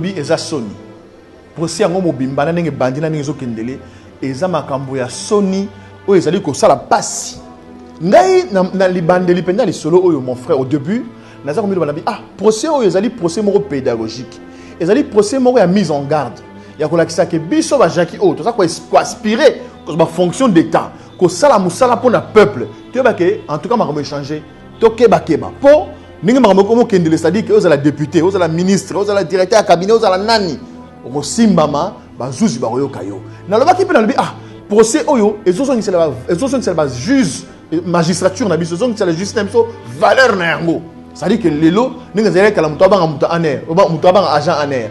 eza soni procès yango mobimba na ndenge bandi na ndenge ezokendele eza makambo ya soni oyo ezali kosala pasi ngai na libandeli penza lisolo oyo mon frère au début naza komi banabi procès oyo ezali procès moko pédagogique ezali procès moko ya mise en garde ya kolakisa ke biso ba Jackie oyo toza ko aspirer ko ba fonction d'état ko sala musala pour na peuple to ba ke en tout cas makambo échanger to keba po ningi makambo ko mokendele c'est-à-dire que oza la député oza la ministre oza la directeur ya cabinet oza la nani o simbama bazuzi ba yoka yo na loba ki pe na lobi procès oyo ezosongisela ba juge magistrature na biso ezosongisela justice na biso valeur na yango c'est-à-dire que lelo ningi zele kala muto abanga muto aner muto abanga agent aner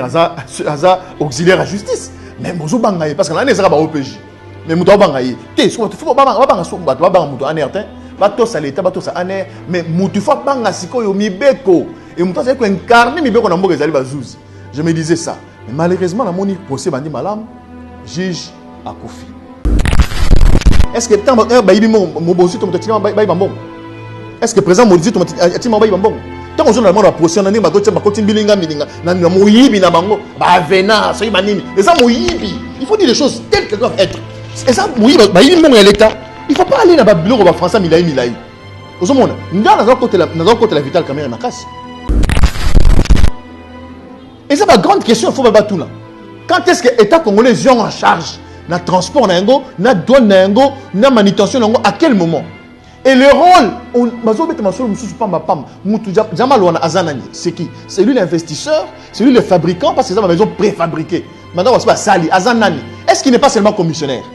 aza auxiliaire à justice mais mozo banga parce que l'année ça ba OPJ mais muto abanga yi te so faut banga so bato abanga muto aner te bato sa l'état bato sa aner mais mutu faut banga sikoyo mibeko et muto ça ko incarner mibeko na mboka ezali bazuzi. Je me disais ça. Mais malheureusement, dans mon procès, bandi malam, juge a Kofi. Est-ce que tant est-ce que présent Moïse tant qu'on a le procès, on a dit il faut dire les choses telles qu'elles doivent être. Et ça, il ne faut pas aller dans le bureau de France, Milaï. Au monde, nous avons côté la vitale caméra ma casse. Et c'est ma grande question, il faut pas tout là. Quand est-ce que l'État congolais est en charge na transport na ngo, na douane na ngo, na manutention na ngo, à quel moment? Et le rôle, c'est qui? C'est lui l'investisseur, c'est lui le fabricant, parce que c'est ma maison préfabriquée. Maintenant, on va se Sali, Azanani. Est-ce qu'il n'est pas seulement commissionnaire?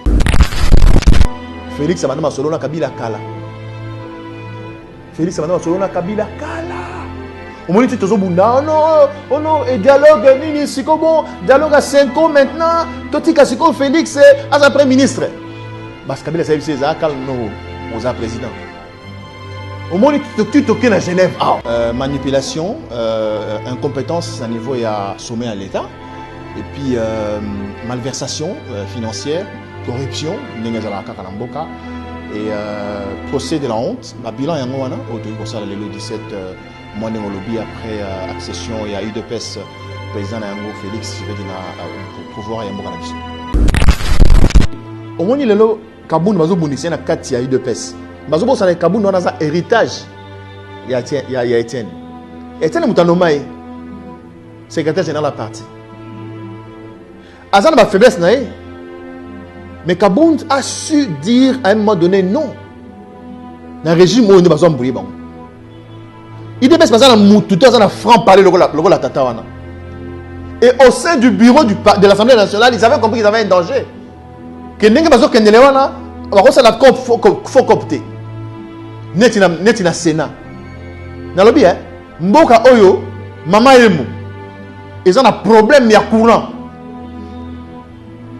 Félix Abandama Solona Kabila Kala. Félix Abandama Solona Kabila Kala. On m'a dit oh non, et dialogue, c'est bon, dialogue à 5 ans maintenant, Totika Siko Félix, à un premier ministre. Parce que Kabila c'est ça, calme-nous, aux président. Au moins, tu toquais à Genève. Manipulation, incompétence à niveau et à sommet à l'État, et puis malversation financière, corruption, et procès de la honte, la bilan est au 17 mois de lobby après accession il y a eu de pèse président Yango Félix pour pouvoir y avoir au moins il est là Kaboun bazo bundisi na kati ya eu de pèse bazo bossa na Kaboun on a un héritage il y a Étienne Mutanomai secrétaire général de la partie Azan ba faiblesse na mais Kaboun a su dire à un moment donné non dans le régime où on est besoin de bon. Il devait se passer dans un franc parler le la tatawana. Et au sein du bureau de l'Assemblée nationale, ils avaient compris qu'ils avaient un danger. Que n'engue bazo kendelewana, on va la cop faut copter. Netina Sénat. Na lobby mboka oyo mama emu. Ils ont un problème ya courant.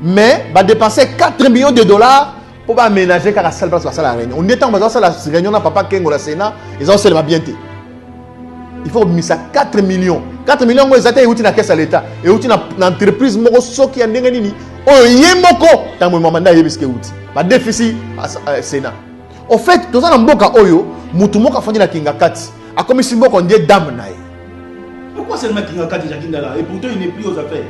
Mais va dépenser 4 millions de dollars pour aménager car la salle place la réunion. On est en bas la réunion na papa Kengo la Sénat, ils ont seulement bien été. Il faut mettre ça 4 millions. 4 millions, ils ont été dans la caisse à l'État. Et ils ont été dans l'entreprise qui a été nini. Oh, yemoko. Tant que mandat yebiske outi. Ba déficit Sénat. En fait, tout ça dans mboka oyo, mutu moka fandi na kinga kati. A comme si mboka on dit dame nae. Pourquoi seulement kinga kati Jackie là et pourtant il n'est plus aux affaires.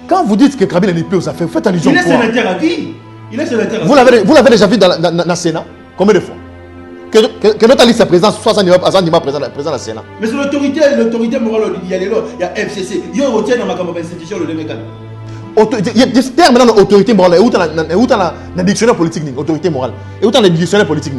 Quand vous dites que Kabila n'est plus aux affaires, vous faites allusion à quoi? Il est sénateur à qui? Il est sénateur. Vous l'avez déjà vu dans le Sénat? Combien de fois? Que notre liste présente 60 ans présent dans le Sénat. Mais c'est l'autorité morale, il y a FCC. Il y a retient dans ma institution le démécan. J'espère maintenant l'autorité morale. Où dans la dictionnaire politique, autorité morale. Et où dans le dictionnaire politique.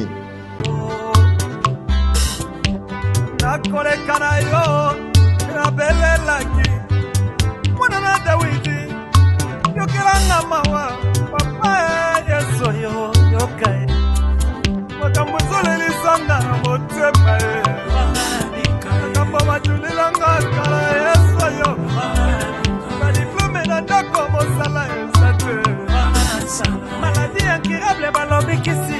Maladie incurable, balobi qui s'y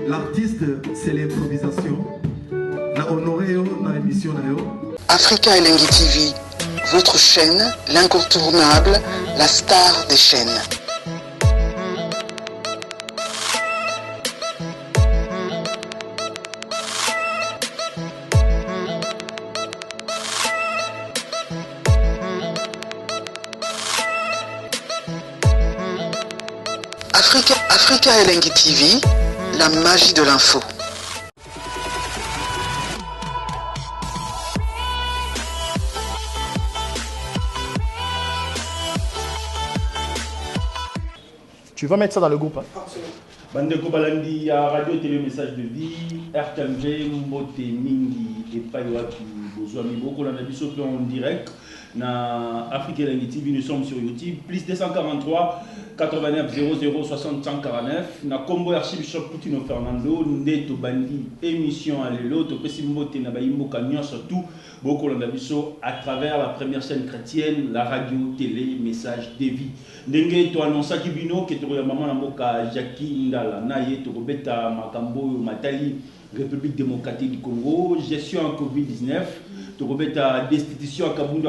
L'artiste, c'est l'improvisation. Na honoré dans l'émission. Africa Elengi TV, votre chaîne, l'incontournable, la star des chaînes. Africa Elengi TV, la magie de l'info. Tu vas mettre ça dans le groupe, hein? Bandeko Balandi, radio télé message de vie, RTMV, Mbote Mingi et Paiwaki Bozouami Boko, la biso en direct. Na Africa Elengi TV, nous sommes sur YouTube, plus 243 89 00 60 149. Na Combo Archive Shop Poutino Fernando, Neto Bandi, émission à l'élo, Topesi Mbote Nabaimbo Kanyon, surtout Boko Landabiso à travers la première chaîne chrétienne, la radio télé message de vie. Ndenge to annonça Kibino, qui est au maman Namoka Jackie Ndala, Naye, Tokobeta Makambo Matali, République démocratique du Congo, gestion en Covid-19. Tokobeta destitution à Kabundu,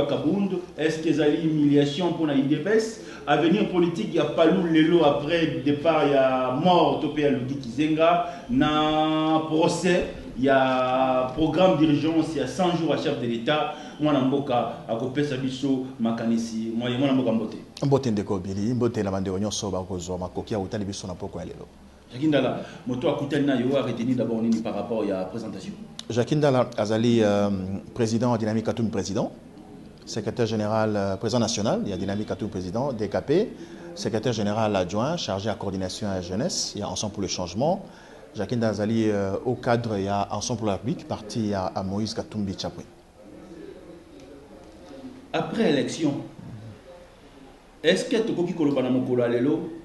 est-ce que ça humiliation pour la IDPS? Avenir politique, il y a Palou Lelo après départ, il y a mort Topé Aludi Kizenga, na procès, il y a programme d'urgence, il y a 100 jours à chef de l'État. Moi, Namboka, à Kopé Sabiso, Makanisi, moi, Namboka Mbote. Mbote Ndeko Bili, Mbote Namande Onyo Soba Kozo, Makokia Outali Biso Napoko Alelo. Jacques Ndala, Moto Akutana Yo a retenu d'abord par rapport à la présentation. Jacques Ndala Azali, président Dynamique Atoum président, secrétaire général, président national, il y a Dynamique Atoum président, DKP, secrétaire général adjoint, chargé à coordination à la jeunesse, il y a Ensemble pour le changement. Jacques Ndala Azali, au cadre, il y a Ensemble pour la République, parti à Moïse Katumbi Tchapoué. Après l'élection, est-ce que tu as dit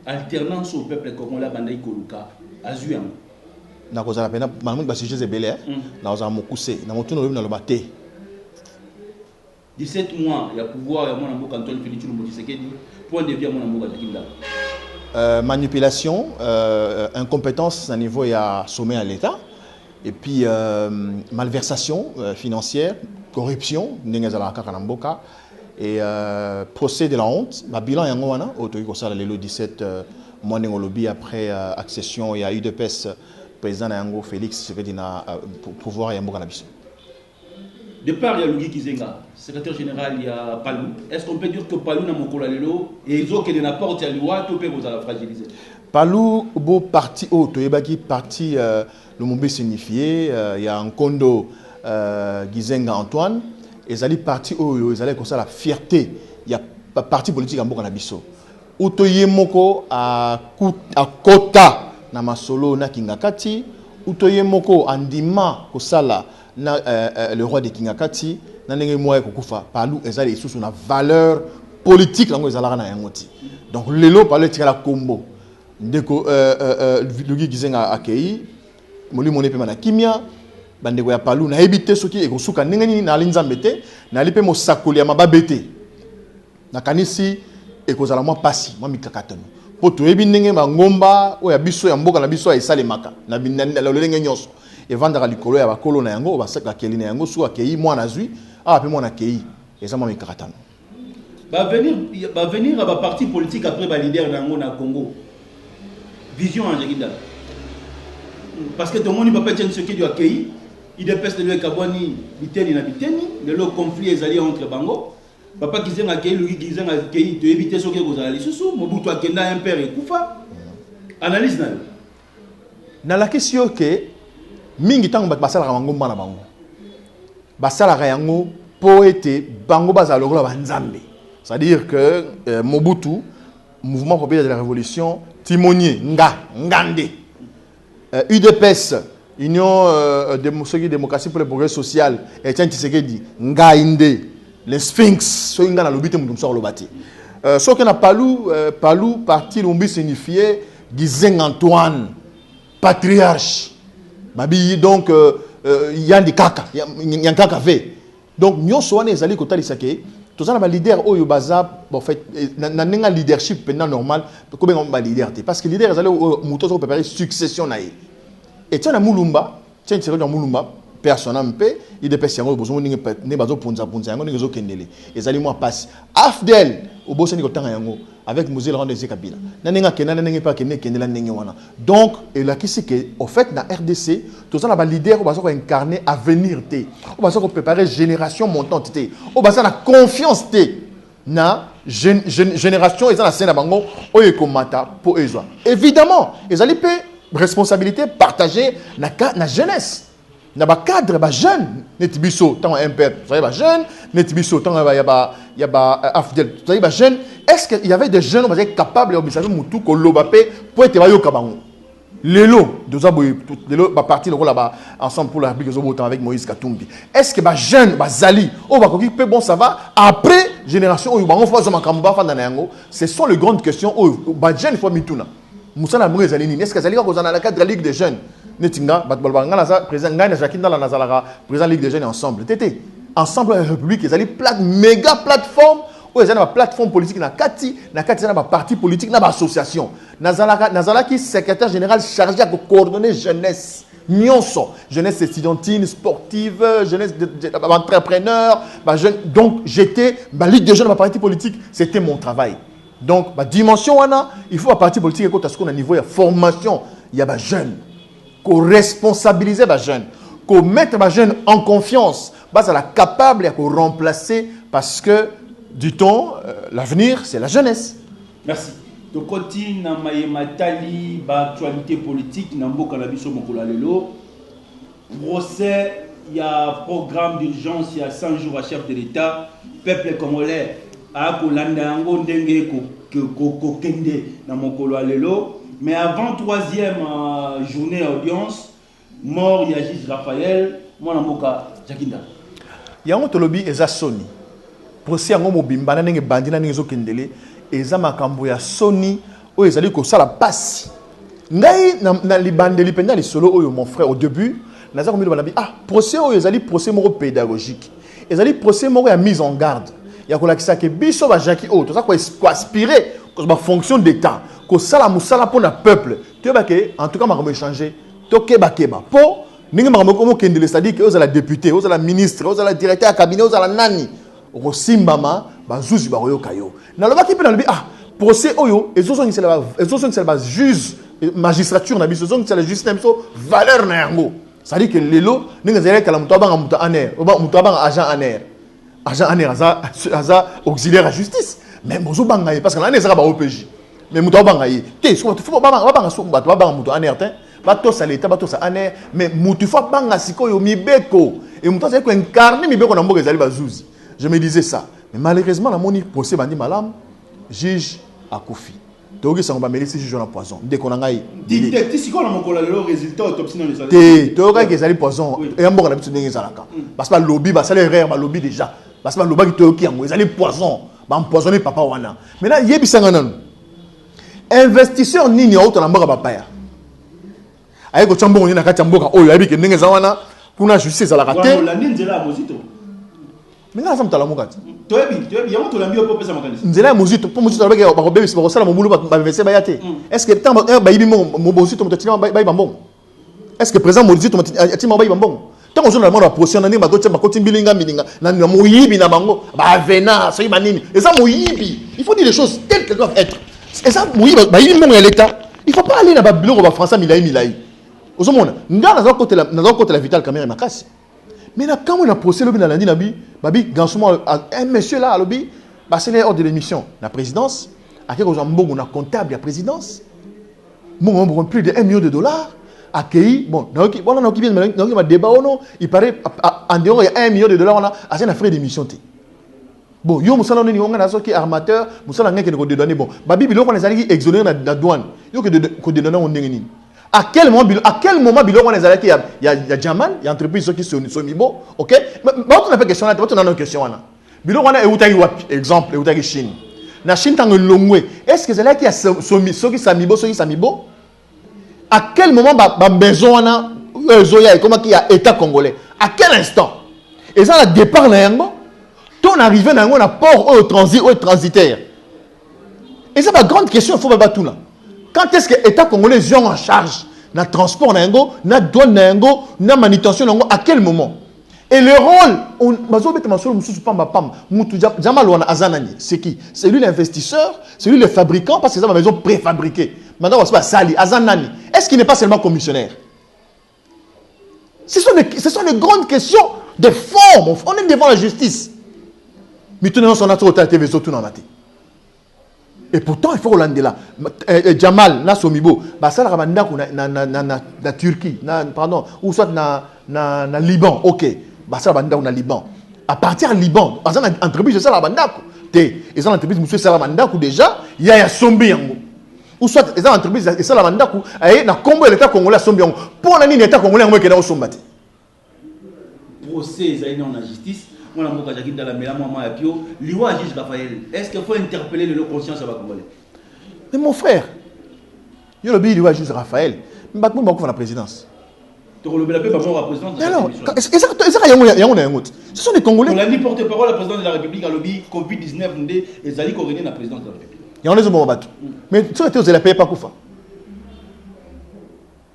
alternance au peuple congolais Bandai Koluka Azuyan? Na kozala pena malamu ba sujet zebele na ozala mokuse na motuno lobi na lobate 17 mois ya pouvoir ya mwana mboka Antoine Félix Tshilombo Tshisekedi point de vue ya mwana mboka Kinda. Manipulation, incompétence à niveau ya sommet à l'État et puis malversation financière, corruption ndenge za kaka na mboka et procès de la honte, ba bilan yango wana otoki ko sala lelo 17 mois ngolobi après accession ya UDPS président Yango Félix Tshisekedi na pouvoir ya mboka na biso. Départ il y a Lugi Kizenga, secrétaire général il y a Palou. Est-ce qu'on peut dire que Palou na mokola lelo et ils ont que na porte ya loi to pe vous la fragiliser? Palou beau parti auto yebaki parti le mobile signifié il y a un Nkondo Kizenga Antoine ezali parti oyo ezali comme ça la fierté il y a parti politique en mboka na biso. Auto yemoko a kota na masolo na Kingakati utoye moko andima kosala na le roi de Kingakati na ndenge moye kokufa Palou ezali isusu na valeur politique lango ezalaka na yangoti donc lelo Palou tika la kombo ndeko Lugi Kizenga akei moli monepe na kimia bandeko ya Palou na ebité soki ekosuka ndenge nini na linzambe te na lipe mo sakoli ya mababete na kanisi ekozala mwa pasi mwa mikakatano po toyebi ndenge ngomba oya biso ya mboka na biso esalemaka na lolenge nyonso evandaka likolo ya bakolo na yango basaka keli na yango suka kei mwana zwi pe mwana kei ezama mikakatano va venir à parti politique après ba leader nango na Congo vision en Jagida parce que tout le monde ne peut pas tenir ce qui doit accueillir il dépêche de lui kaboni biteni na biteni le conflit est allié entre bango papa Kizenga akei Lugi Kizenga akei to éviter ce que vous allez sous Mobutu akenda un père et Koufa analyse na na la question que mingi tango basala bango mbana bango basala yango poete bango bazala lokola banzambe. C'est-à-dire que Mobutu, mouvement populaire de la révolution, timonier ngande, UDPS, Union démocratie pour le progrès social, Etienne Tshisekedi ngainde, les Sphinx so ngana lobite mutumso lobati. Ce qu'on a palou parti l'ombi signifié Gizeng Antoine, patriarche. Babi donc yandi kaka, yankaka ve. Donc nous sommes les alliés côté lisake. Tous les leaders au Yobaza, en fait, n'a leadership pendant normal. Comment on va leader? Parce que les leaders allaient au mouton pour préparer succession naïe. Et tiens la Moulumba, tiens c'est dans Moulumba, personne n'a pas. Il dépêche yango besoin ne bazo punza yango ne zo kendele. Et zali moi passe. Afdel au boss ni kotanga yango avec Mouzel rendre des kabila. Nanenga kenana nenga pas kendela nenga wana. Donc et là qui c'est que au fait dans RDC, tous les leaders au bazo incarner avenir té. Au bazo préparer génération montante té. Au bazo la confiance té. Na génération et ça la scène bango oye komata pour eux. Évidemment, ils allaient payer responsabilité partagée na jeunesse. Il y a des cadres, des jeunes, Netibiso, tant un père, vous savez, des jeunes, Netibiso, tant il y a Afdel, vous savez, des jeunes. Est-ce qu'il y avait des jeunes qui étaient capables de Moutou, Kolobapé, pour être au Kabango? Lélo, deux aboyés, Lélo, parti là-bas, ensemble pour la République avec Moïse Katumbi. Est-ce que les jeunes, les Zali, bon, ça va, après, génération, ce sont les grandes questions, les jeunes, il faut m'y Moussa Namouré Zalini, est-ce que Zali dans la cadre de la Ligue des jeunes? Netinga, président Ngana Jacquin dans la Nazala, président Ligue des jeunes ensemble. Tété, ensemble la République, ils allaient méga plateforme, où ils allaient une plateforme politique, na Kati, na parti politique, na association. Nazala qui secrétaire général chargé de coordonner jeunesse. Nyonso, jeunesse étudiantine, sportive, jeunesse entrepreneur, donc j'étais, Ligue des jeunes, ma parti politique, c'était mon travail. Donc, la dimension, il faut un parti politique à ce qu'on a niveau de formation, il y a des jeunes. Qu'on responsabilise les jeunes, qu'on mette les jeunes en confiance, ça la capable de remplacer parce que, dit-on, l'avenir, c'est la jeunesse. Merci. Donc, continue dans Matali, l'actualité politique, dans le Canabiso Mokolalelo. Procès, il y a programme d'urgence, il y a 100 jours à chef de l'État. Peuple congolais, à Kolandango, Ndenge, Kokende, dans Mokolalelo. Mais avant troisième journée audience, mort Yagis Raphaël, moi Moka Jakinda. Yango tolobi eza soni. Procès yango mobimba na ndenge bandina ndenge zokendele eza makambo ya soni o ezali ko sala pasi. Ngai na libandeli penda li solo oyo mon frère au début, naza komi balabi procès oyo ezali procès moko pédagogique. Ezali procès moko ya mise en garde. Ya ko lakisa ke biso ba Jackie o to ça ko aspirer ko fonction d'état. Que ça la moussala pour le peuple. En tout cas, je vais changer. Pour nous, c'est-à-dire que vous êtes la députée, vous êtes la ministre, vous êtes la directeur de cabinet, vous êtes la nani. Vous êtes la juge. Dans le qui peut dire, procès, c'est la juge, magistrature, c'est la justice, valeur. C'est-à-dire que les lots, nous avons agent en air. Agent en air, auxiliaire à justice. Mais vous avez parce que l'année, c'est pas OPJ. Mais mutu bangaye te so tu faut banga so bato banga mutu anertin bato sa leta bato sa aner mais mutu faut banga sikoyo mibeko et mutu ça ko incarner mibeko na mboka ezali bazuzi. Je me disais ça mais malheureusement la moni procès bandi malam juge akufi toki sango ba melisi juge na poison ndeko na ngai dit sikoyo na mokola le résultat autopsie dans les salles te toka ke ezali poison et mboka na bitu ndenge ezalaka parce que lobby ba salaire rare ba lobby déjà parce que lobby toki yango ezali poison ba empoisonner papa wana maintenant yebisanga nanu investisseur nini auto na mboka bapaya ayeko chambo ni na kati mboka oyo ayebike ndenge zawana kuna justice ala raté la nzela mozito minga sa mtala mokati toyebi yango tolambi opo pesa makanisi nzela mozito po mozito ba ba ko bebisi ba ko sala momulu ba vese ba yate est-ce que tant ba yibi mo mozito motatina ba bambong est-ce que présent mozito motatina ba bambong tant on a la procès na ni ba ko tsemba ko timbilinga mininga na moyibi na bango ba vena so yiba nini et ça moyibi il faut dire les choses telles qu'elles doivent être. Et ça, oui, il ne faut pas aller dans le bureau de France, Milaï. Au monde, nous avons côté la vitale caméra ma casse. Mais quand on a procès le lundi, Babi, un monsieur là, c'est l'heure de l'émission. La présidence, à quel moment on a comptable la présidence, plus de $1 million. accueilli, bon, on a débat, il paraît, en dehors, il y a $1 million, on a un frais d'émission. Bon, yo musala noni on a qui armateur, musala ngeke ko donner bon. Ba Bible on les a exonéré na douane. Yo que ko donner on ndengeni. À quel moment Bilo on les a il y a Jamal, il y a entreprise qui sont Mibo, OK? Mais on a pas question là, on a une question là. Bilo on a eutaki wapi exemple, eutaki Chine. Na Chine tant longwe. Est-ce que c'est là qui a Somi Samibo? À quel moment ba maison on a zoya comment qui a état congolais? À quel instant? Et ça le départ na yango. Ton arrivé dans un port au transit ou transitaire. Et c'est la grande question, il faut pas tout là. Quand est-ce que l'État congolais est en charge dans le transport, dans la douane, dans la manutention, à quel moment? Et le rôle, c'est qui? C'est lui l'investisseur, c'est lui le fabricant, parce que c'est ma maison préfabriquée. Maintenant, on va se faire Sali, Azanani. Est-ce qu'il n'est pas seulement commissionnaire? Ce sont les grandes questions de forme. On est devant la justice. Mais tout le monde a trop de TV, tout dans la tête. Et pourtant, il faut Hollande là. Jamal, na Somibo, bah ça la Turquie, pardon, ou soit na Liban, ok. Bah ça na Liban. À partir du Liban, à une entreprise de ça la bandako. Et ça l'entreprise monsieur ça la bandako déjà, il y a Sombi yango. Ou soit les entreprises de ça la bandako, et na combo l'état congolais Sombi yango. Pour l'année l'état congolais yango qui est au Sombati. Procès ils ont la justice. On a montré dans la méla maman et Pio, l'Iwa juge Raphaël. Est-ce qu'il faut interpeller le conscience à Congolais? Mais mon frère, il y a le l'Iwa juge Raphaël. Mais pas pour la présidence. Tu le bel pas pour la présidence. Non, ce sont des Congolais. On a dit porte-parole à la présidence de la République à lobby Covid-19 et Zali Corréné la présidence de la République. Il y en a des bons bateaux. Mais tu sais, vous allez payer pas Koufa.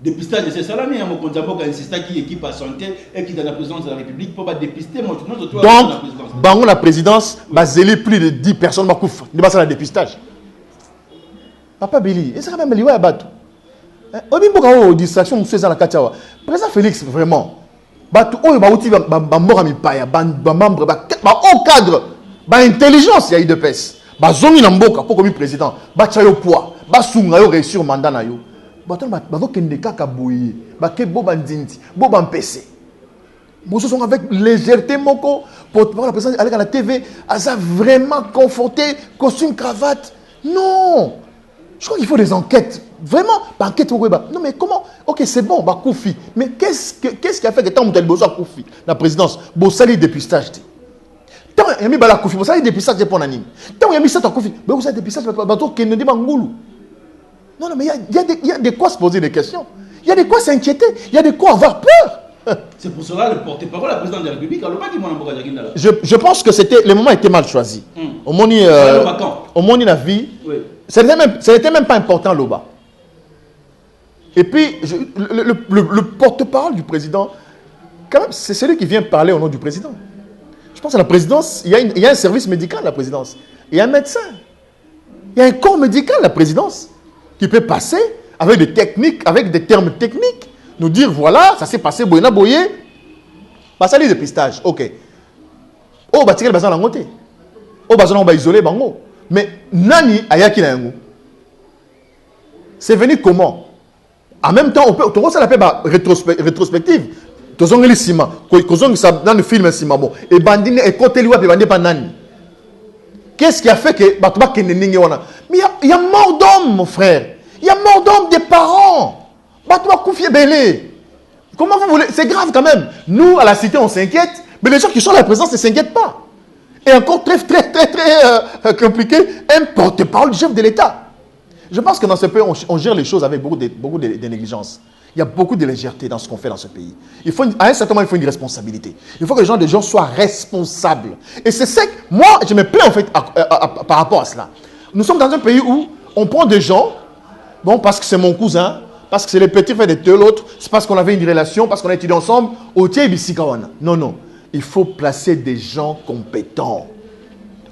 Dépistage de ces salariés, mon compte d'abord, c'est qui équipe à santé et qui est dans la présidence de la République pour dépister. Donc, dans la présidence, Zéli plus de 10 personnes ma kouf. Ne pas ça le dépistage. Papa Billy, et ça même lié à bateau. On dit beaucoup de distractions, monsieur dans la Katiawa. Président Félix vraiment. Bateau, oh bah outil bah mort à mi paille, bah membre, bah haut cadre, bah intelligence, il y a eu de pèse. Bah zomi n'amboka pour comme président, bah chayo poids, bah sunga yo réussir mandat na yo. Bato kende kaka boye bake boba ndinti boba mpese moso sont avec légèreté moko pour la présidence aller à la TV asa vraiment conforté costume cravate non je crois qu'il faut des enquêtes vraiment pas enquête non mais comment ok c'est bon bah Koufi mais qu'est-ce qui a fait que tant montel bozo Koufi la présidence bosali dépistage tant yami bala Koufi bosali dépistage pour nani tant yami ça Koufi mais vous avez dépistage bato kende di bangulu. Non, mais il y a de quoi se poser des questions. Il y a de quoi s'inquiéter. Il y a de quoi avoir peur. C'est pour cela le porte-parole de la présidente de la République. Je pense que le moment était mal choisi. Au moins, la vie, ce n'était même pas important, Loba. Et puis, le porte-parole du président, quand même, c'est celui qui vient parler au nom du président. Je pense que la présidence, il y a un service médical à la présidence. Il y a un médecin. Il y a un corps médical à la présidence qui peut passer avec des techniques, avec des termes techniques, nous dire voilà, ça s'est passé, boyena boye, passer les dépistages, ok. Oh, bah, tu as la montée. Oh, bah, on va isoler, bango. Mais, nani, ayaki na yango. C'est venu comment? En même temps, on peut, tout ça l'appelle rétrospective. Tout ça, les ciment. Ça dans le film, ciment. Bon. Et bandine, et côté lui, et bandine, pas nani. Qu'est-ce qui a fait que mais il y a mort d'homme, mon frère. Il y a mort d'homme des parents. Comment vous voulez? C'est grave quand même. Nous, à la cité, on s'inquiète. Mais les gens qui sont à la présence ne s'inquiètent pas. Et encore très compliqué, un porte-parole du chef de l'État. Je pense que dans ce pays, on gère les choses avec beaucoup de négligence. Il y a beaucoup de légèreté dans ce qu'on fait dans ce pays. À un certain moment, il faut une responsabilité. Il faut que les gens soient responsables. Et c'est ça que moi, je me plains en fait par rapport à cela. Nous sommes dans un pays où on prend des gens, bon, parce que c'est mon cousin, parce que c'est le petit frère de tel autre, c'est parce qu'on avait une relation, parce qu'on a étudié ensemble, au Tébissikawana. Non, non. Il faut placer des gens compétents.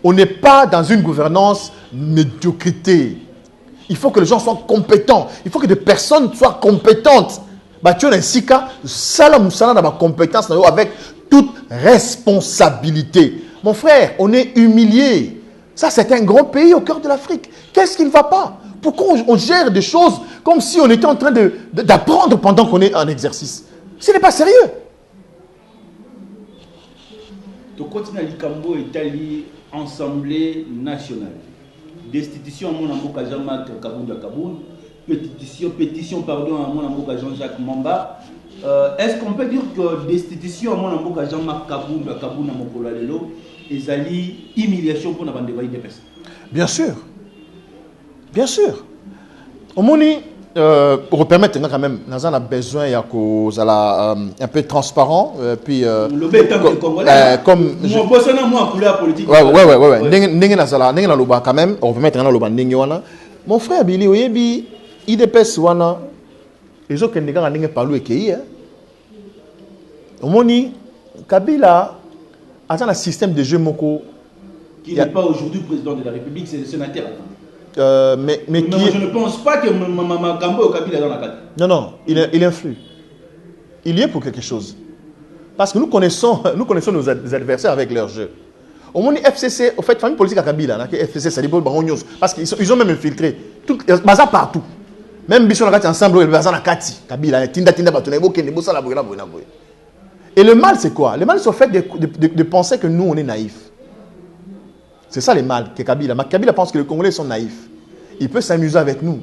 On n'est pas dans une gouvernance médiocrité. Il faut que les gens soient compétents. Il faut que des personnes soient compétentes. Tu as un sika, salam dans ma compétence avec toute responsabilité. Mon frère, on est humilié. Ça, c'est un grand pays au cœur de l'Afrique. Qu'est-ce qui ne va pas? Pourquoi on gère des choses comme si on était en train d'apprendre pendant qu'on est en exercice? Ce n'est pas sérieux. Tu continues à l'Ikambo Italie, Assemblée nationale. Destitution à mon amour Jean-Marc Kaboun. Pétition pardon à mon amour Jean-Jacques Mamba. Est-ce qu'on peut dire que destitution à mon amour Jean-Marc Kaboun à mon Kolalelo est une humiliation pour la bande de l'IDPS? Bien sûr. Bien sûr. Au moins, pour permettre quand même, nous avons besoin un peu transparent. Puis, le béton des Congolais. Comme. Moi, moi, couleur politique. Ouais. Quand même, on peut mettre un mon frère Billy, oui, IDPS, ils ont qu'un parlé qui au moins, Kabila a un système de jeu moko. Qui n'est pas aujourd'hui président de la République, c'est le sénateur. Mais je ne pense pas que Makambo Kabila est dans la carte. Non, il influe. Il y est pour quelque chose. Parce que nous connaissons nos adversaires avec leur jeu. Au moins, FCC, au fait, famille politique à Kabila, FCC, ça dit parce qu'ils ont même infiltré. Baza partout. Même Bissou Nakati ensemble, il Baza Nakati, Kabila, Tinda, et le mal, c'est quoi? Le mal, c'est au fait de penser que nous, on est naïfs. C'est ça le mal que Kabila. Kabila pense que les Congolais sont naïfs. Il peut s'amuser avec nous.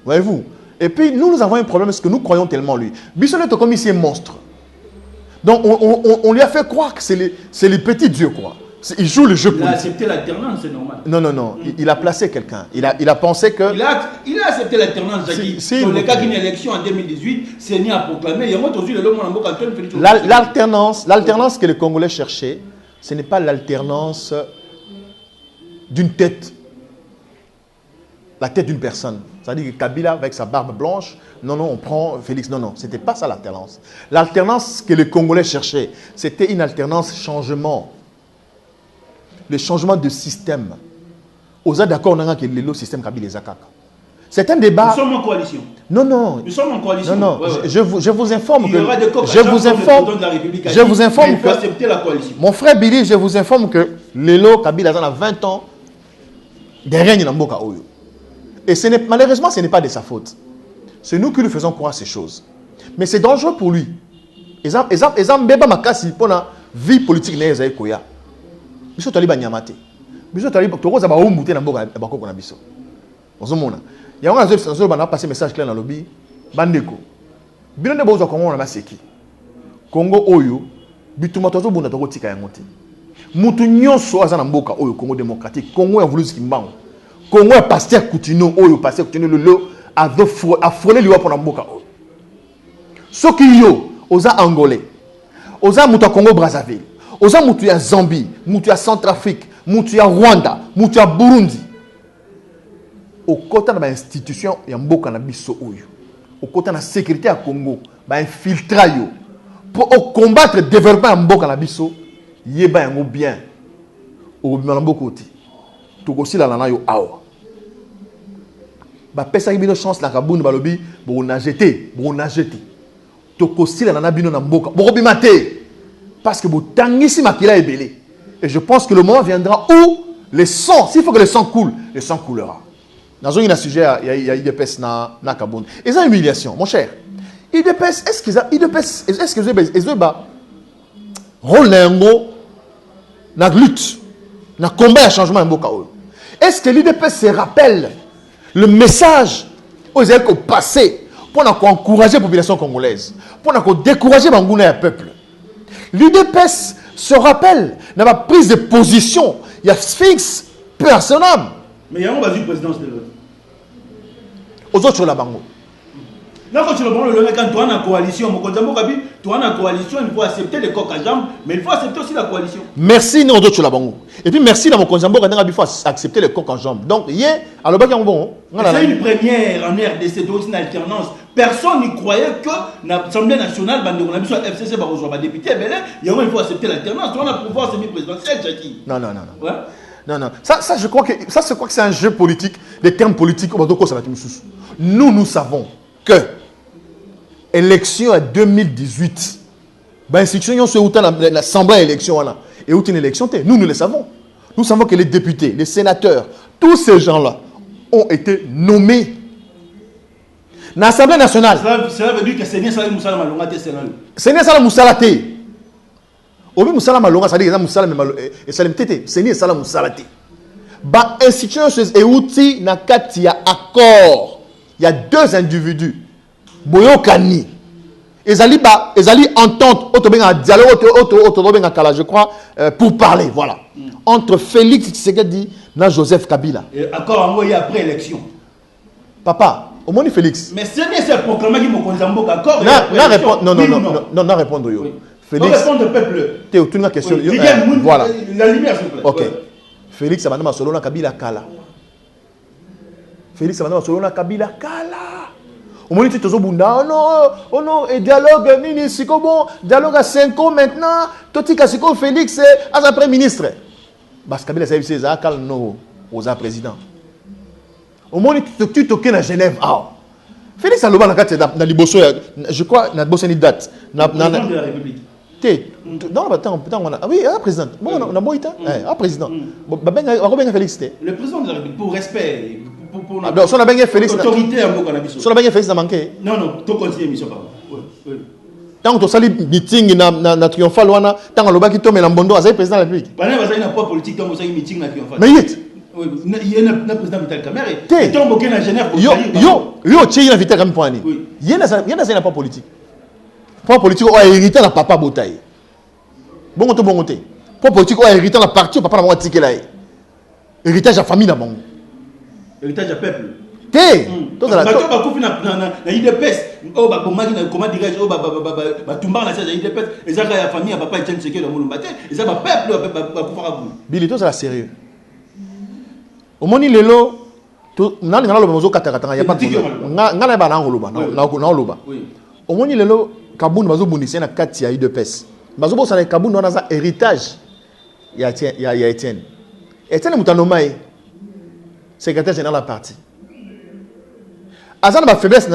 Voyez-vous? Et puis, nous avons un problème parce que nous croyons tellement lui. Bissou est comme ici un monstre. Donc, on lui a fait croire que c'est les petits dieux, quoi. Il joue le jeu politique. Il a accepté l'alternance, c'est normal. Non. Il a placé quelqu'un. Il a pensé que... Il a accepté l'alternance, Jackie. Dans le cas d'une élection en 2018, c'est ni à proclamer. L'alternance que les Congolais cherchaient, ce n'est pas l'alternance d'une tête. La tête d'une personne. C'est-à-dire que Kabila, avec sa barbe blanche, non, on prend Félix. Non, ce n'était pas ça l'alternance. L'alternance que les Congolais cherchaient, c'était une alternance changement. Le changement de système. Aux d'accord, on a que le système Kabila est Zakaka. C'est un débat. Nous sommes en coalition. Non. Nous sommes en coalition. Non. Ouais. Je vous informe que. Je vous informe que. Accepter la coalition. Mon frère Billy, je vous informe que Lelo Kabila a 20 ans derrière Nyamboka Oyo. Et malheureusement, ce n'est pas de sa faute. C'est nous qui lui faisons croire ces choses. Mais c'est dangereux pour lui. Exemple, Beba Makasi pour la vie politique n'est pas Koya. Biso taliba nyamate. Biso taliba tokoza ba umbuté na mboka bakoko na biso. Ozomona. Ya nga zo bana passer message clair na lobby. Bandeko. Bino ne bozo Congo na baseki. Congo oyo bituma tozo bunda toko tika yango te. Mutu nyonso aza na mboka oyo Congo démocratique. Congo ya vulu kimbango. Congo ya pasteur Coutinho oyo pasteur Coutinho lelo a frôler liwa pour na mboka oyo. Soki yo oza angolais. Oza mutu Congo Brazzaville. Oza mutu ya Zambie, mutu ya Centrafrique, mutu ya Rwanda, mutu ya Burundi. Au côté de l'institution ya mboka na biso oyo. Au côté de la sécurité à Congo, ba infiltra yo pour combattre le développement ya mboka na biso, yeba yango bien. Au bima na mboka oti. Tokosila na yo awa. Ba pesa bino chance la kabuni balobi, bo na jeté. Tokosila na bino na mboka. Bo bima te. Parce que vous tangisi makila est belé. Et je pense que le moment viendra où le sang, s'il faut que le sang coule, le sang coulera. Dans un sujet, il y a IDPS na Kaboun. Et ça, humiliation, mon cher. IDPS, est-ce que vous avez rôle na lutte, na combat à changement en Boka. Est-ce que l'IDPS se rappelle le message aux élèves au passé pour encourager la population congolaise, pour décourager le peuple? L'UDPS se rappelle de la prise de position. Il y a Sphinx, personnel. Mais il y a un présidence de l'autre. Aux autres, la bango. Là, quand tu le prends, quand tu es en coalition, tu es en coalition, il faut accepter les coques à jambes, mais il faut accepter aussi la coalition. Merci, nous, d'autres, la bango. Et puis, merci, dans mon Konzambo, il faut accepter les coques en jambes. Donc, hier, alors, c'est une première en RDC, c'est une alternance. Personne n'y croyait que l'Assemblée nationale, on a vu sur la FCC, député, il faut accepter l'alternance. On a pouvoir semi-présidentiel, Jackie. Non. Ouais? Non. Ça, je crois que c'est un jeu politique, des termes politiques. Nous savons que élection en 2018, institution se l'Assemblée élection et où une élection, nous le savons. Nous savons que les députés, les sénateurs, tous ces gens-là ont été nommés. Dans l'Assemblée nationale. Cela veut dire que Séné Salah Moussala Malonga te Sénégal. Séné Salah Moussala te. Obi Moussala Malonga, ça dit que Moussala et Salim Tete. Séné Salah Moussala te. Ba institution et outils na kati ya accord. Il y a deux individus. Boyo Kani. Ezali entente, je crois, pour parler, voilà. Entre Félix Tshisekedi et Joseph Kabila. Et accord envoyé après élection. Papa, au moins Félix. Mais c'est bien proclamé qu'il m'a accord. Non, répondre yo. Félix. Répondre au peuple. Tu as une question. Voilà. La lumière, s'il vous plaît. Ok. Félix Abandama Solona Kabila Kala. Félix Abandama Solona Kabila Kala. Au moins, tu te dis, oh non, et dialogue, nini, c'est bon, dialogue à 5 ans maintenant, Toti Kasiko Félix, à un premier ministre. Parce que Kabila, c'est ça, calme, aux président. Au moins, tu te à Genève. Félix Aloba, dans Liboso, je crois, dans Liboso, une date. Président de la République. Non, attends, oui, président. Bon, on a beau été, président. Félix. Le président de la République, pour respect. Alors, si on a bien Félix. Autorité en Bokanabiso. Si on a bien Félix, ça manqué. Non, tu continues l'émission, pardon. Tant que tu as un meeting na triomphal, tant que tu as tombe Lambondo, c'est le président de la République. Pendant que tu as un poids politique, tant que tu as un meeting na triomphal. Mais il y a un président Vital Kamerhe. Et tu as un bouquet à Genève pour tu as un Vital Kamerhe. Il y a un poids politique. Poids politique, on a hérité la papa Botaï. Bon, tu bon côté. Poids politique, on a hérité la partie, papa n'a pas tiqué là. Héritage à famille là, bon. Héritage à peuple. Té. Tout ça là. Bato ba kofi na IDPS. Oh ba komaki na comment dirais-je oh ba tumba na ça IDPS. Ezaka ya famille papa Etienne Tshisekedi Mulumba té. Ezaka ba peuple ba kufaka bu. Billy tout ça là sérieux. Au moni lelo to nani ngalo bemozo katakata ya pas. Ngala ba na ngoloba na ngoloba. Oui. Au moni lelo Kabund bazo bundisi na kati ya IDPS. Bazo bo ça na Kabund na za héritage. Ya Etienne. Etienne Mutanomai. Secrétaire général de la partie. Azan a faiblesse,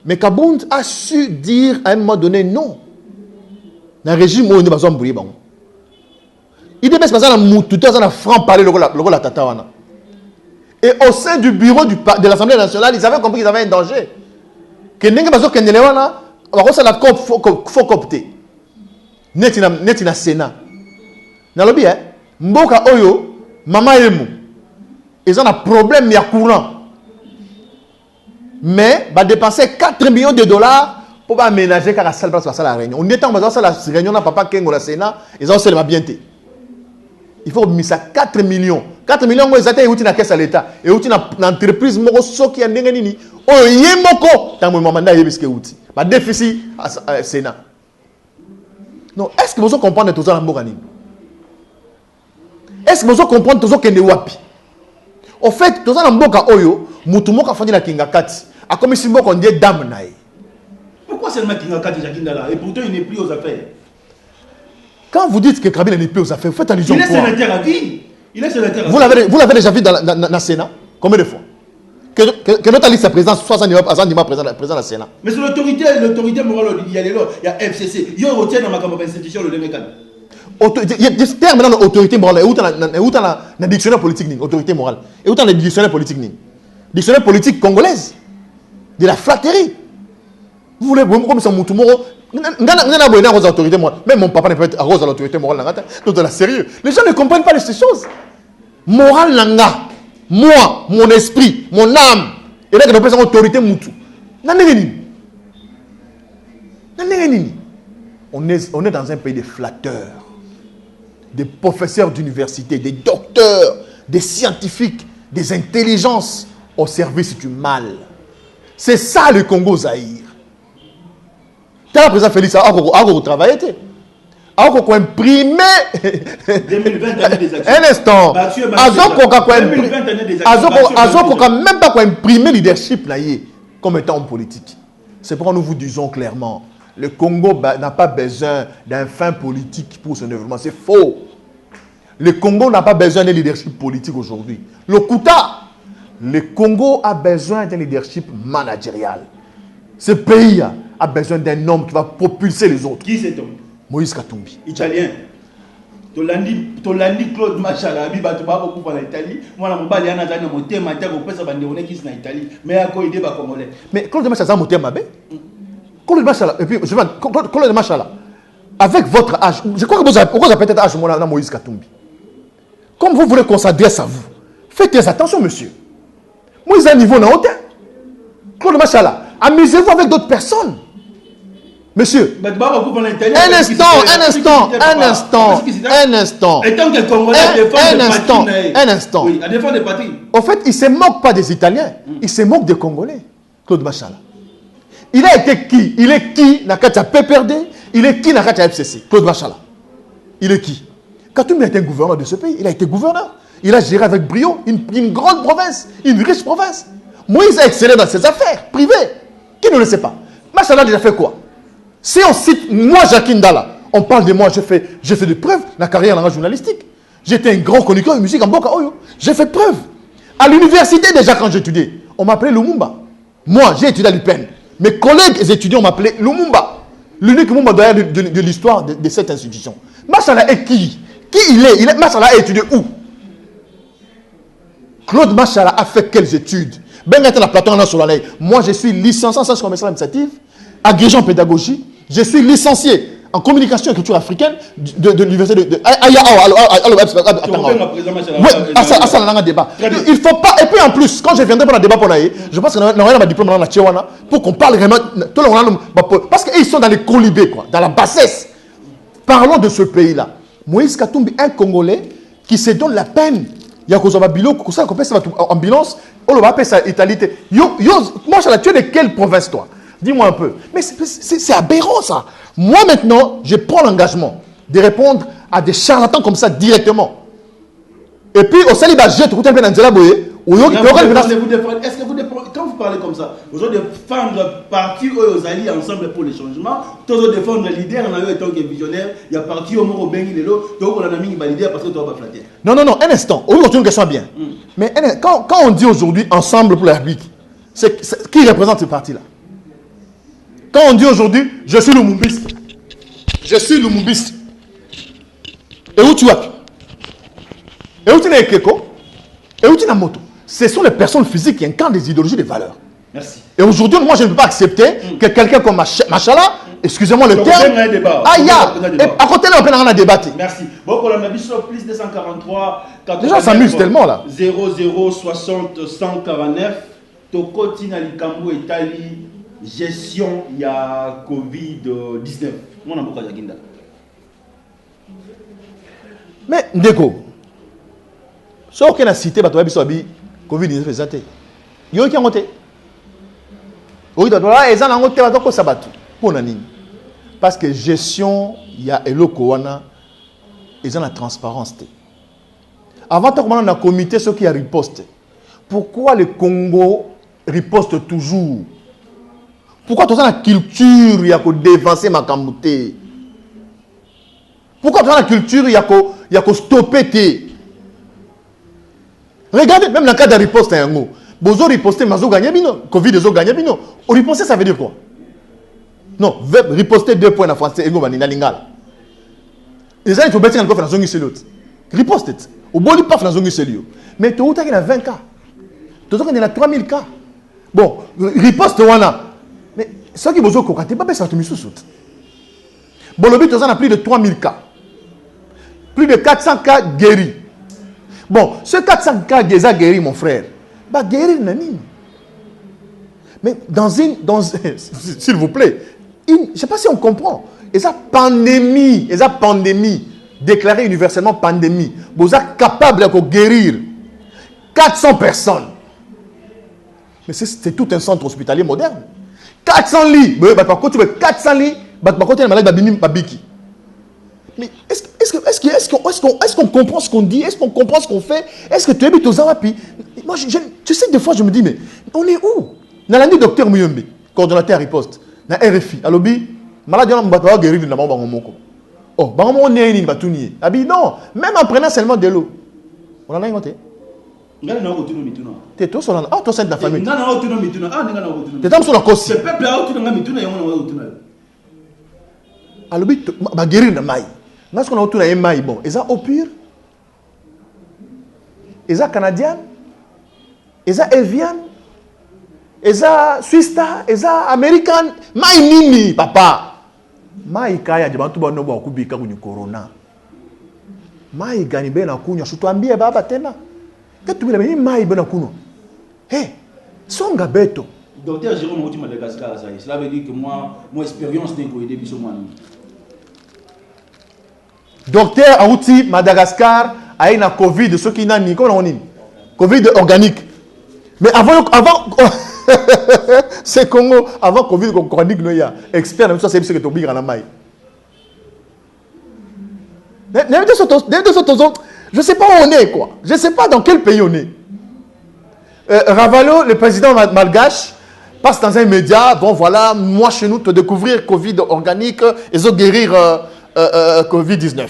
mais Kabund a su dire à un moment donné non. Dans le régime où on est besoin de briller. Il est besoin de franc parler le la tatawana. Et au sein du bureau de l'Assemblée nationale, ils avaient compris qu'ils avaient un danger. Que n'engue besoin que n'elewana, on va la cop faut copter. Net na Sénat. Dans le bien, mboka oyo, mama emu. Ils ont un problème, il y a courant. Mais, va dépenser 4 millions de dollars pour aménager la salle pour la réunion. On est en bas de la réunion, papa Kengo, la Sénat, ils ont seulement bien été. Il faut mettre ça 4 millions. 4 millions, ils ont été dans la caisse à l'État. Et ils ont une entreprise, qui a une nini. Oh, il y a moko. Tant que maman n'a pas de outil. Bah, déficit à Sénat. Non, est-ce que vous comprenez tout ça dans le Est-ce que vous comprenez tout ça dans le wapi? Au fait, tout ça dans Mboka Oyo, Moutumoka Fandi la Kingakati, a comme si Mboka on dit dame naï. Pourquoi seulement Kingakati Jakindala et pourtant il n'est plus aux affaires? Quand vous dites que Kabila n'est plus aux affaires, vous faites allusion à quoi? Il est sénateur à vie. Il est sénateur à vie. Vous l'avez déjà vu dans le Sénat? Combien de fois? Que notre liste président, 60 président de la Sénat. Mais c'est l'autorité morale, il y a les lois, il y a FCC. Il y a un retien dans ma institution, le DMK. Il y a des termes dans l'autorité morale. Et où dans le dictionnaire politique, autorité morale. Et où dans le dictionnaire politique, dictionnaire politique congolaise. De la flatterie. Vous voulez, comme ça, Moutoumoro. Même mon papa ne peut être arrosé à l'autorité morale. Donc, de la sérieux. Les gens ne comprennent pas ces choses. Morale nanga. Moi, mon esprit, mon âme. Et là, que nous pensons autorité Moutou. On est dans un pays de flatteurs. Des professeurs d'université, des docteurs, des scientifiques, des intelligences au service du mal. C'est ça le Congo-Zaïre. Tu as président Félix, à travailler. À imprimer. 2020 années des actions. Un instant. Azoka même pas imprimer le leadership comme étant homme politique. C'est pourquoi nous vous disons clairement. Le Congo n'a pas besoin d'un fin politique pour son développement. C'est faux. Le Congo n'a pas besoin d'un leadership politique aujourd'hui. Le Congo a besoin d'un leadership managérial. Ce pays a besoin d'un homme qui va propulser les autres. Qui c'est homme? Moïse Katumbi. Italien. tolandi Claude Machala bi bato ba ko na Italie mwana mobali ana zana motema ta ko pesa bande on qui na Italie mais a ko aider ba congolais mais Claude Machala za motema be Claude Machala et puis je vois Claude Machala avec votre âge je crois que vous avez peut-être âge mon na Moïse Katumbi comme vous voulez qu'on s'adresse à vous faites très attention monsieur Moïse à niveau na hauteur Claude Machala amusez-vous avec d'autres personnes. Monsieur, un instant. Oui, à défendre des patries. En fait, il ne se moque pas des Italiens. Il se moque des Congolais. Claude Machala. Il a été qui? Il est qui n'a qu'à PPRD? Il est qui n'a qu'à FCC? Claude Machala. Il est qui? Katumbi a été gouverneur de ce pays. Il a été gouverneur. Il a géré avec brio une grande province, une riche province. Moïse a excellé dans ses affaires privées. Qui ne le sait pas? Machala a déjà fait quoi? Si on cite moi, Jacques Ndala, on parle de moi, j'ai fait des preuves dans la carrière dans la journalistique. J'étais un grand chroniqueur de musique en Boka Oyo. J'ai fait preuve. À l'université déjà quand j'étudiais, on m'appelait Lumumba. Moi, j'ai étudié à l'UPEN. Mes collègues étudiants m'appelaient Lumumba. L'unique Lumumba d'ailleurs de l'histoire de cette institution. Machala est qui? Qui il est? Machala a étudié où? Claude Machala a fait quelles études? Moi, je suis licencié en sciences commerciales administratives, agrégé en pédagogie. Je suis licencié en communication et culture africaine de l'université de débat. Il faut pas. Et puis en plus, quand je viendrai pour un débat pour naïe, je pense qu'on a un diplôme dans la Tchewana pour qu'on parle vraiment. Parce qu'ils sont dans les colibés, quoi, dans la bassesse. Parlons de ce pays-là. Moïse Katumbi, un Congolais qui se donne la peine. Il y a qu'on appelle ça ambulance. On va appeler ça Italité. Moi, tu es de quelle province, toi? Dis-moi un peu. Mais c'est aberrant, ça. Moi, maintenant, je prends l'engagement de répondre à des charlatans comme ça directement. Et puis, au Saliba, je te un peu dans Boye. Est-ce que vous défendez, quand vous parlez comme ça, vous allez défendre parti aux alliés ensemble pour les changements, vous allez défendre le leader en tant que visionnaire, il y a parti au Moro Bengi Lelo, donc on a mis un leader parce que tu vas flatter. Non, un instant. Aujourd'hui, une question bien. Mais quand on dit aujourd'hui ensemble pour la République, qui représente ce parti-là? Quand on dit aujourd'hui, je suis Lumumbiste. Je suis Lumumbiste. Et où tu as? Et où tu es Keko? Et où tu es Moto? Ce sont les personnes physiques qui incarnent des idéologies, des valeurs. Merci. Et aujourd'hui, moi, je ne peux pas accepter que quelqu'un comme Machala, excusez-moi le terme, à côté là, on peut en débattre. Merci. Bon, pour la mission plus 243, déjà, ça s'amuse tellement là. 0060 149, Tokotina Likambo Italie, gestion, il y a Covid-19. Mon amour, Kazaginda. Mais, Ndeko, ce qu'on a cité, Covid-19 présenté. Il y a qui a monté. Parce que gestion, il y a Elokowana, ils ont la transparence. Avant de commencer un comité, ceux qui a riposte. Pourquoi le Congo riposte toujours? Pourquoi tu as la culture, il y a que dévancer ma camouté? Pourquoi tu as la culture, il y a que stopper? Regardez, même dans le cas de la riposte, il y a un mot. Bozo riposter, mais ils ont gagné, Covid, ils ont gagné. Riposter, ça veut dire quoi? Non, riposter 2 points en français, ils ont gagné. Les gens, il faut mettre encore dans zone l'autre. Riposter. Au bout du paf dans zone celui. Mais tu as 20 cas. Tu as 3000 cas. Bon, riposte, mais ce qui vous a cocaté, pas ça, tu me sous-soutes. Bon, le but, tu as plus de 3000 cas. Plus de 400 cas guéris. Bon, ce 400 cas déjà guéris, mon frère, bah guérir Nani. Mais s'il vous plaît, je ne sais pas si on comprend. Et ça pandémie, déclarée universellement pandémie, vous êtes capable de guérir 400 personnes. Mais c'est tout un centre hospitalier moderne. 400 lits, par contre, 400 lits, par contre, il y a malade babiki. Mais est-ce qu'on comprend ce qu'on dit? Est-ce qu'on comprend ce qu'on fait? Est-ce que tu habites aux Awapi? Moi, tu sais, des fois, je me dis, mais on est où? Dans l'année, docteur Muyombe, coordonnateur riposte, dans RFI, à l'objet, malade, on va guérir de la mort. Oh, on est une batounier. Non, même en prenant seulement de l'eau. On en a inventé. T'es tout sur la. Ah, toi, c'est de la famille. T'es dans la cause. C'est peuple à l'objet, bah guérir de maille. Parce qu'on a autour d'un maï, bon, ils ont au pur, ils ont canadien, ils ont Evian, ils ont Swista, ils ont américain, maï nini, papa. Maï kaya, je bantu bano ba kubika kunyu corona. Maï gani bena kunyo, surtout ambie baba tena. Qu'est-ce que tu veux maï bena kunyo? Hey, songa beto. Docteur Jérôme Mouti Madagascar, cela veut dire que moi, mon expérience n'est qu'au début sur moi. Docteur Aouti Madagascar a eu la Covid, ceux qui n'ont ni comment on dit, Covid organique. Mais avant c'est Congo, avant Covid organique, il y a expert dans ça, c'est ce que tu oublies dans la maille. Je ne sais pas où on est, quoi. Je ne sais pas dans quel pays on est. Ravalo, le président malgache, passe dans un média, bon voilà, moi chez nous, te découvrir Covid organique et de guérir Covid-19.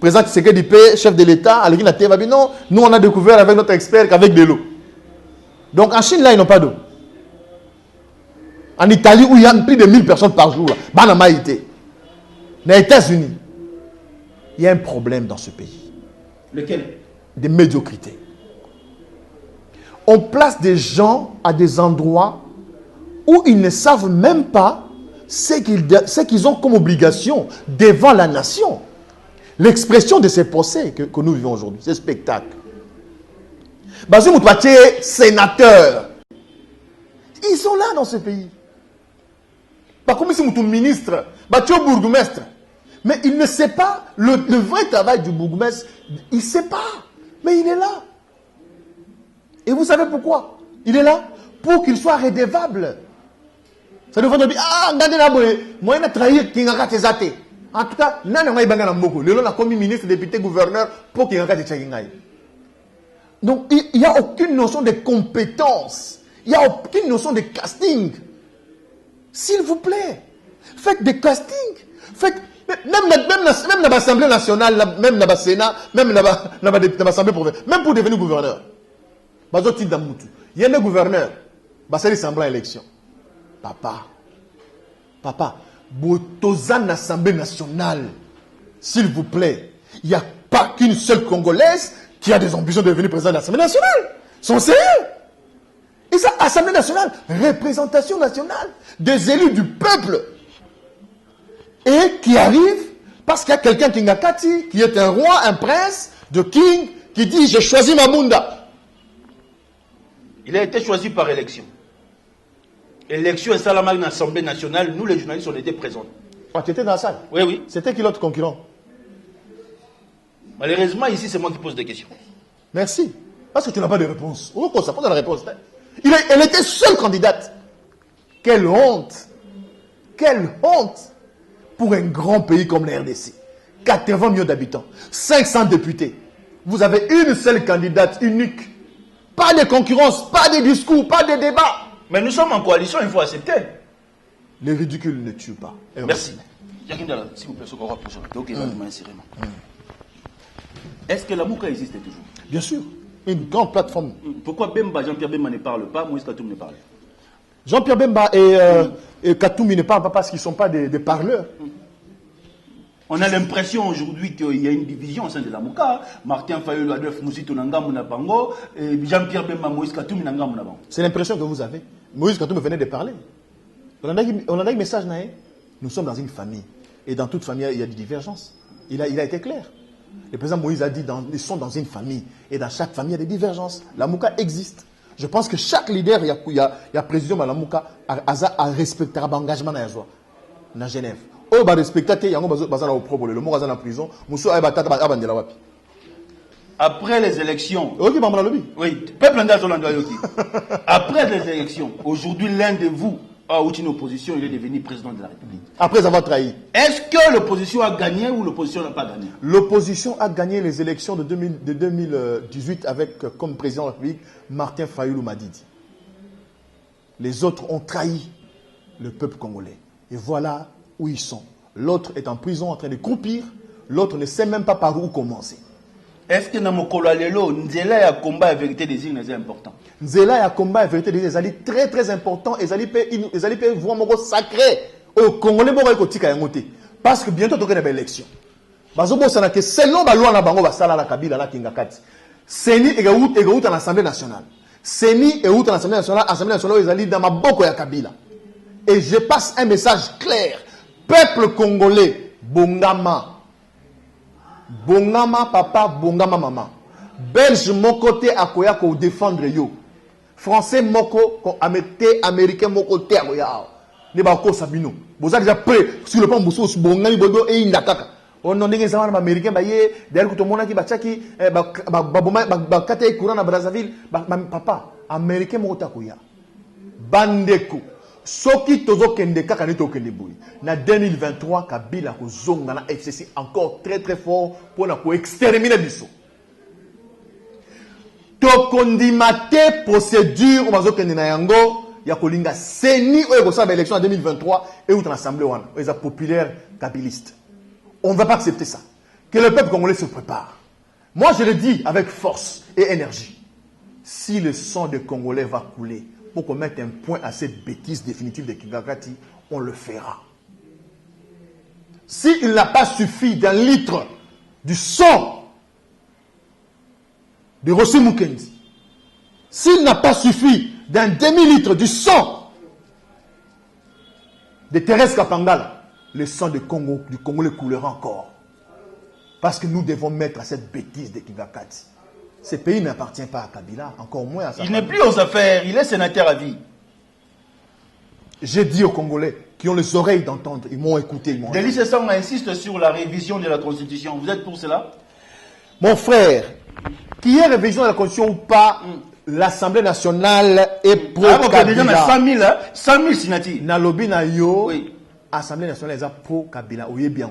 Président Tshisekedi Dipe, chef de l'État, à l'Église va dire non, nous on a découvert avec notre expert qu'avec de l'eau. Donc en Chine, là, ils n'ont pas d'eau. En Italie, où il y a plus de 1000 personnes par jour, là, dans les États-Unis, il y a un problème dans ce pays. Lequel? Des médiocrités. On place des gens à des endroits où ils ne savent même pas ce qu'ils ont comme obligation devant la nation. L'expression de ces procès que nous vivons aujourd'hui, ces spectacles. Bazou Moutouaché, sénateur. Ils sont là dans ce pays. Pas comme si Moutou ministre, Batio bourgmestre. Mais il ne sait pas le vrai travail du bourgmestre. Il ne sait pas. Mais il est là. Et vous savez pourquoi? Il est là pour qu'il soit redevable. Ça devrait dire, ah, regardez là, moi, il a trahi Kingaka Tezate. En tout cas, il a commis ministre, député, gouverneur pour Kingaka Tezate. Donc, il n'y a aucune notion de compétence. Il n'y a aucune notion de casting. S'il vous plaît, faites des castings. Faites, même dans l'Assemblée nationale, même dans le Sénat, même dans l'Assemblée provinciale, même pour devenir gouverneur. Il y a un gouverneur, il semble à l'élection. Papa, Botozan Assemblée nationale, s'il vous plaît, il n'y a pas qu'une seule Congolaise qui a des ambitions de devenir président de l'Assemblée nationale. Sont sérieux? Et ça, Assemblée nationale, représentation nationale, des élus du peuple. Et qui arrive parce qu'il y a quelqu'un qui n'a Kati, qui est un roi, un prince, de king, qui dit j'ai choisi ma Munda. Il a été choisi par élection. Élection et Salamag dans l'Assemblée nationale, nous les journalistes, on était présents. Ah, tu étais dans la salle? Oui, oui. C'était qui l'autre concurrent? Malheureusement, ici, c'est moi qui pose des questions. Merci. Parce que tu n'as pas de réponse. Pourquoi ça? Pas de la réponse. Elle était seule candidate. Quelle honte! Quelle honte pour un grand pays comme la RDC. 80 millions d'habitants, 500 députés. Vous avez une seule candidate unique. Pas de concurrence, pas de discours, pas de débat. Mais nous sommes en coalition, il faut accepter. Les ridicules ne tuent pas. Merci. S'il vous plaît, est-ce que la Mouka existe toujours? Bien sûr. Une grande plateforme. Pourquoi Bemba, Jean-Pierre Bemba ne parle pas, Moïse Katoum ne parle pas? Jean-Pierre Bemba et Katoum ne parlent pas parce qu'ils ne sont pas des parleurs. On a l'impression aujourd'hui qu'il y a une division au sein de la Mouka. Martin Fayulu, Adolphe Mousito, Nangamou Nabango, et Jean-Pierre Bemba, Moïse Katoum, Nangamou Nabango. C'est l'impression que vous avez. Moïse Katoum venait de parler. On a un message, nous sommes dans une famille. Et dans toute famille, il y a des divergences. Il a été clair. Le président Moïse a dit ils sont dans une famille. Et dans chaque famille, il y a des divergences. La Mouka existe. Je pense que chaque leader, il y a président de la Mouka, a respecté l'engagement dans Genève. Oh, bah respecter, il y a un problème. Le mot est en prison. Après les élections. Ok, maman lobby. Oui, peuple après les élections, aujourd'hui, l'un de vous a eu une opposition, il est devenu président de la République. Après avoir trahi. Est-ce que l'opposition a gagné ou l'opposition n'a pas gagné? L'opposition a gagné les élections de 2018 avec comme président de la République Martin Fayulu Madidi. Les autres ont trahi le peuple congolais. Et voilà où ils sont. L'autre est en prison en train de croupir. L'autre ne sait même pas par où commencer. Est-ce que dans mon Kololelo, Nzela et combat et vérité des îles est important? Nzela et combat et vérité des îles est très très important. Et ils allaient voir mon sacré au Congolais. Parce que bientôt, il y a une élection. bazobosana que selon baloi na bango basala la Kabila la kingakati seni ega à l'Assemblée nationale seni et out à l'Assemblée nationale ils allaient dans ma boko ya Kabila et je passe un message clair peuple congolais bongama papa bongama maman belge mon côté akoya ko défendre yo français moko ko américain mon côté akoya ne ba ko sabino boza déjà prêt sur le plan boso bongami bodo et indakaka on non ndenge zamana ba américain ba ye d'ailleurs ko to monaki ba tchaki ba kate courant na Brazzaville papa américain moko takoya bandeko soki tozo kende kaka neto kende boy na 2023 Kabila ko zonga na FCC encore très très fort pour na ko exterminer biso to kondimate procédure mazo kende na yango ya kolinga seni oyo ko sa ba élection en 2023 et ou dans l'assemblée wana les populaires kabilistes. On ne va pas accepter ça. Que le peuple congolais se prépare. Moi je le dis avec force et énergie. Si le sang des Congolais va couler pour qu'on mette un point à cette bêtise définitive de Kingakati, on le fera. S'il n'a pas suffi d'un litre du sang de Rossi Mukendi, s'il n'a pas suffi d'un demi-litre du sang de Thérèse Kapangala, le sang du Congolais coulera encore. Parce que nous devons mettre à cette bêtise de Kingakati. Ce pays n'appartient pas à Kabila, encore moins à sa Il n'est plus aux affaires, il est sénateur à vie. J'ai dit aux Congolais qui ont les oreilles d'entendre, ils m'ont écouté. Denis Sassang insiste sur la révision de la Constitution. Vous êtes pour cela? Mon frère, qu'il y ait révision de la Constitution ou pas, l'Assemblée nationale est pro-Kabila. Déjà, on a 100 000 signatures. Nalobi na yo, oui. Assemblée nationale est pro-Kabila. Oui, bien.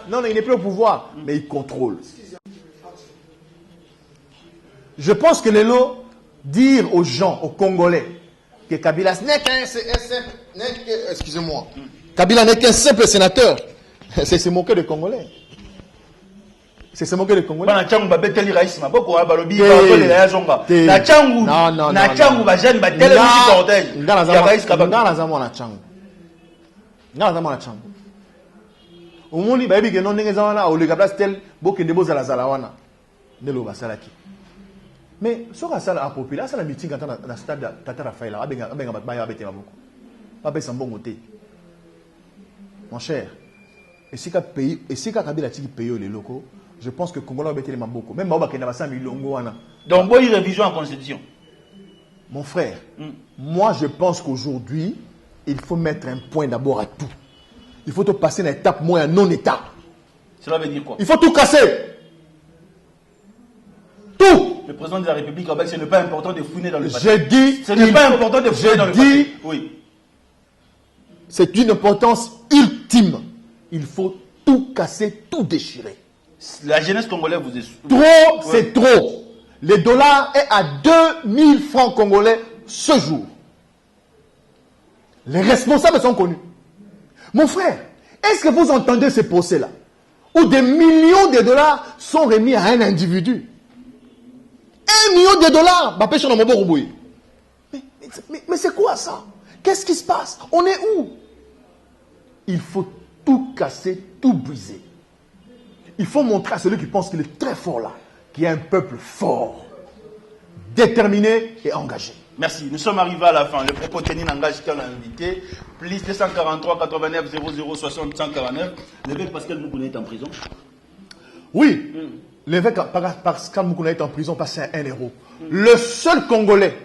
Non, il n'est plus au pouvoir, mais il contrôle. Je pense que les lots, dire aux gens, aux Congolais, que Kabila n'est qu'un simple, excusez-moi, Kabila n'est qu'un simple sénateur, c'est se moquer des Congolais. C'est se moquer des Congolais. Mais ce que ça a populaire, c'est la meeting quand on a stade Tata Raphaël, mon cher, et si Kabila paye les locaux, je pense que Congo va les mamboko. Même Maoba Kena Bassa Milongo. Donc, bonne révision en constitution. Mon frère, moi je pense qu'aujourd'hui, il faut mettre un point d'abord à tout. Il faut te passer une étape moins à non-état. Cela veut dire quoi? Il faut tout casser. Tout. Le président de la République, ce n'est pas important de fouiner dans le passé. J'ai dit. Ce n'est pas important de fouiner dans le passé. Oui. C'est d'une importance ultime. Il faut tout casser, tout déchirer. La jeunesse congolaise vous est... Trop, c'est trop. Le dollar est à 2000 francs congolais ce jour. Les responsables sont connus. Mon frère, est-ce que vous entendez ce procès-là où des millions de dollars sont remis à un individu? 1 million de dollars. Mais c'est quoi ça? Qu'est-ce qui se passe? On est où? Il faut tout casser, tout briser. Il faut montrer à celui qui pense qu'il est très fort là, qu'il y a un peuple fort, déterminé et engagé. Merci. Nous sommes arrivés à la fin. Le propos tenu n'engage qu'un invité. Plus 243 89 00 60 149. L'évêque Pascal Moukouna est en prison. Oui. L'évêque Pascal Moukouna est en prison parce que c'est un héros. Le seul Congolais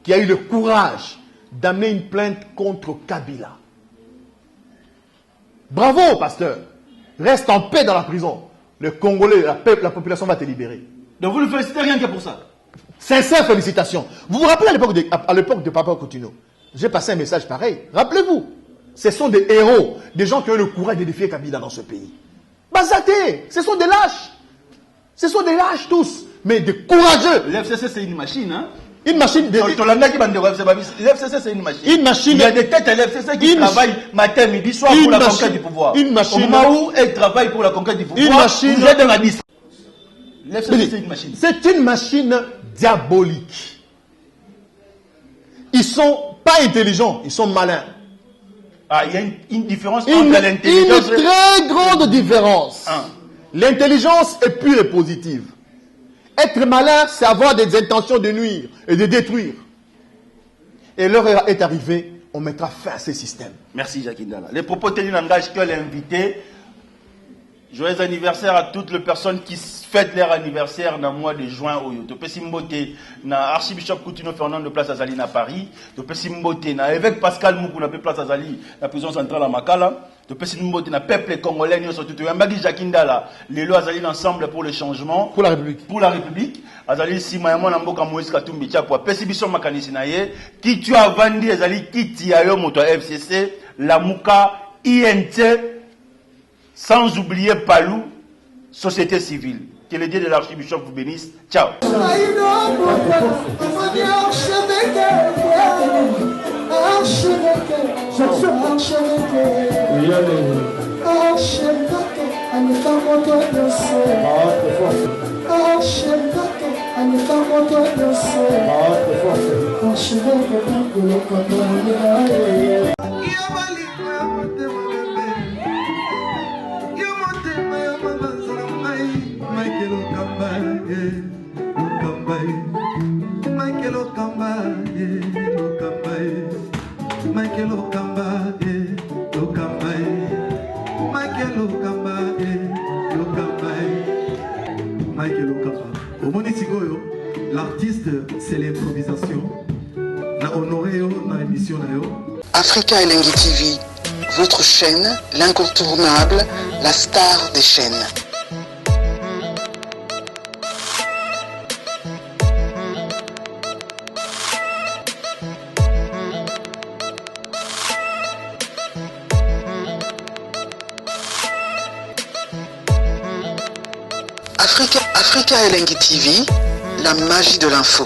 qui a eu le courage d'amener une plainte contre Kabila. Bravo, pasteur. Reste en paix dans la prison. Le Congolais, la population va te libérer. Donc vous ne félicitez rien que pour ça? Sincère félicitations. Vous vous rappelez à l'époque de Papa Coutinho, j'ai passé un message pareil. Rappelez-vous, ce sont des héros, des gens qui ont eu le courage de défier Kabila dans ce pays. Bazaté, ce sont des lâches. Ce sont des lâches tous, mais des courageux. L'FCC c'est une machine, hein? Une machine de... L'FCC c'est une machine. Une machine. Il y a des têtes à l'FCC qui travaillent matin, midi, soir pour la conquête du pouvoir. Une machine. Au moment où elles travaillent pour la conquête du pouvoir, une machine. Vous êtes dans la liste. L'FCC c'est une machine. C'est une machine diabolique. Ils sont pas intelligents, ils sont malins. Ah, il y a une différence entre l'intelligence... Une très grande différence. L'intelligence est pure et positive. Être malin, c'est avoir des intentions de nuire et de détruire. Et l'heure est arrivée, on mettra fin à ces systèmes. Merci Jacques Ndala. Les propos tenus n'engagent que l'invité. Joyeux anniversaire à toutes les personnes qui fêtent leur anniversaire dans le mois de juin. Topé Simbote, na Archibishop Coutinho Fernand de Place Azali à Paris. Topé Simbote, na évêque Pascal Moukou na Place Azali, la prison centrale à Makala. Topé Simbote, na peuple congolais, nous sommes tous. Yambagi Jacques Ndala, les lois Azali ensemble pour le changement. Pour la République. Pour la République. Azali Simayamo Namboka Moïse Katumbi Tchapwa. Pesibison Makanisi Naye. Qui tu as vendu Azali, qui tu as eu moto FCC, la Mouka, INT. Sans oublier Palou, société civile. Que le Dieu de l'archibishop vous bénisse. Ciao. L'artiste, c'est l'improvisation. La honoré dans l'émission. Africa Elengi TV, votre chaîne, l'incontournable, la star des chaînes. Africa Elengi TV, la magie de l'info.